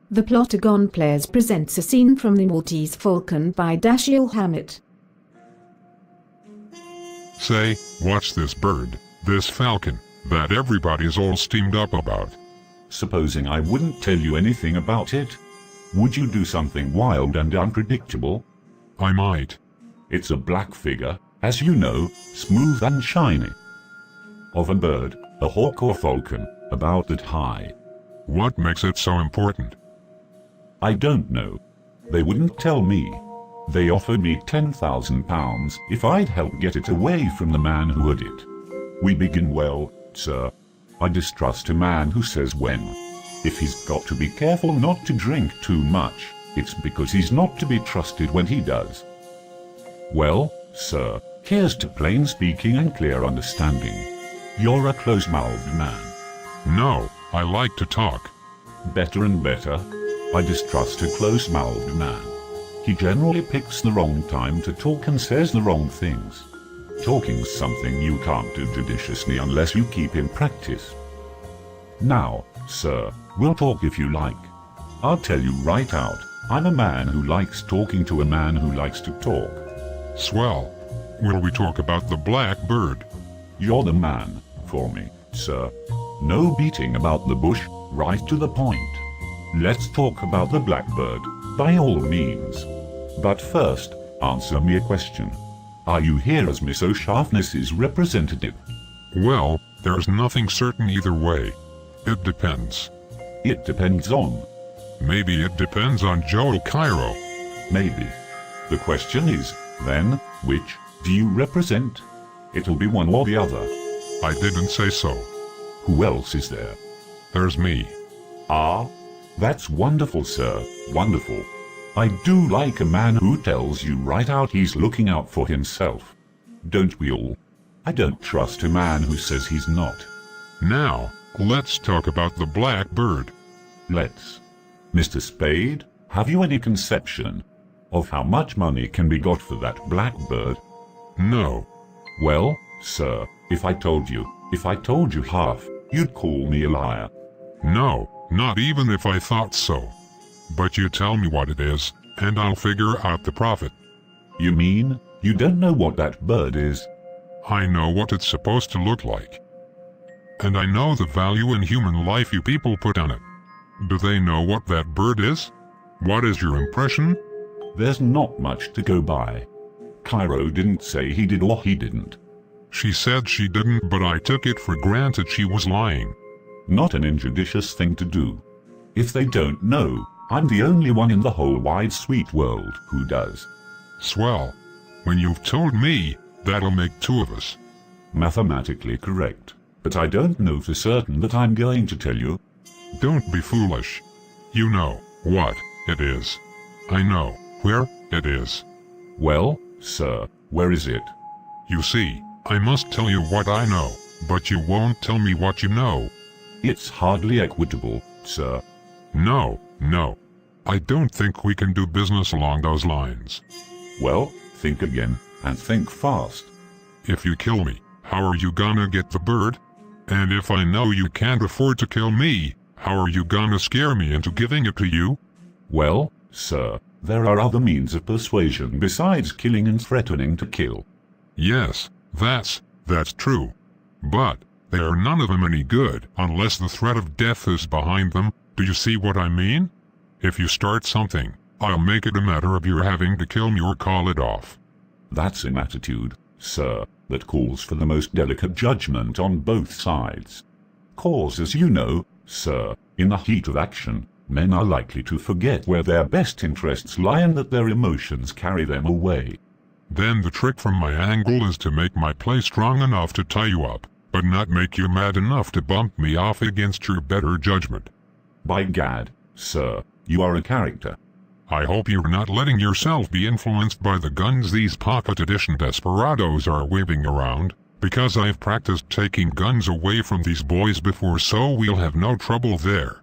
The Plotagon Players presents a scene from the Maltese Falcon by Dashiell Hammett. Say, what's this bird, this falcon, that everybody's all steamed up about? Supposing I wouldn't tell you anything about it? Would you do something wild and unpredictable? I might. It's a black figure, as you know, smooth and shiny. Of a bird, a hawk or falcon, about that high. What makes it so important? I don't know. They wouldn't tell me. They offered me £10,000 if I'd help get it away from the man who had it. We begin well, sir. I distrust a man who says when. If he's got to be careful not to drink too much, it's because he's not to be trusted when he does. Well, sir, here's to plain speaking and clear understanding. You're a close-mouthed man. No, I like to talk. Better and better. I distrust a close-mouthed man. He generally picks the wrong time to talk and says the wrong things. Talking's something you can't do judiciously unless you keep in practice. Now, sir, we'll talk if you like. I'll tell you right out, I'm a man who likes talking to a man who likes to talk. Swell. Will we talk about the black bird? You're the man for me, sir. No beating about the bush, right to the point. Let's talk about the blackbird, by all means. But first, answer me a question. Are you here as Miss O'Sharpness's representative? Well, there's nothing certain either way. It depends. It depends on. Maybe it depends on Joe Cairo. Maybe. The question is, then, which do you represent? It'll be one or the other. I didn't say so. Who else is there? There's me. Ah? That's wonderful, sir, wonderful. I do like a man who tells you right out he's looking out for himself. Don't we all? I don't trust a man who says he's not. Now, let's talk about the black bird. Let's. Mr. Spade, have you any conception of how much money can be got for that black bird? No. Well, sir, if I told you half, you'd call me a liar. No, not even if I thought so. But you tell me what it is, and I'll figure out the profit. You mean, you don't know what that bird is? I know what it's supposed to look like. And I know the value in human life you people put on it. Do they know what that bird is? What is your impression? There's not much to go by. Cairo didn't say he did or he didn't. She said she didn't, but I took it for granted she was lying. Not an injudicious thing to do. If they don't know, I'm the only one in the whole wide sweet world who does. Swell. When you've told me, that'll make two of us. Mathematically correct, but I don't know for certain that I'm going to tell you. Don't be foolish. You know what it is. I know where it is. Well, sir, where is it? You see, I must tell you what I know, but you won't tell me what you know. It's hardly equitable, sir. No. I don't think we can do business along those lines. Well, think again, and think fast. If you kill me, how are you gonna get the bird? And if I know you can't afford to kill me, how are you gonna scare me into giving it to you? Well, sir, there are other means of persuasion besides killing and threatening to kill. Yes, that's true. But they are none of them any good unless the threat of death is behind them. Do you see what I mean? If you start something, I'll make it a matter of your having to kill me or call it off. That's an attitude, sir, that calls for the most delicate judgment on both sides. Cause, as you know, sir, in the heat of action, men are likely to forget where their best interests lie and that their emotions carry them away. Then the trick from my angle is to make my play strong enough to tie you up, but not make you mad enough to bump me off against your better judgment. By gad, sir, you are a character. I hope you're not letting yourself be influenced by the guns these pocket edition desperados are waving around, because I've practiced taking guns away from these boys before, so we'll have no trouble there.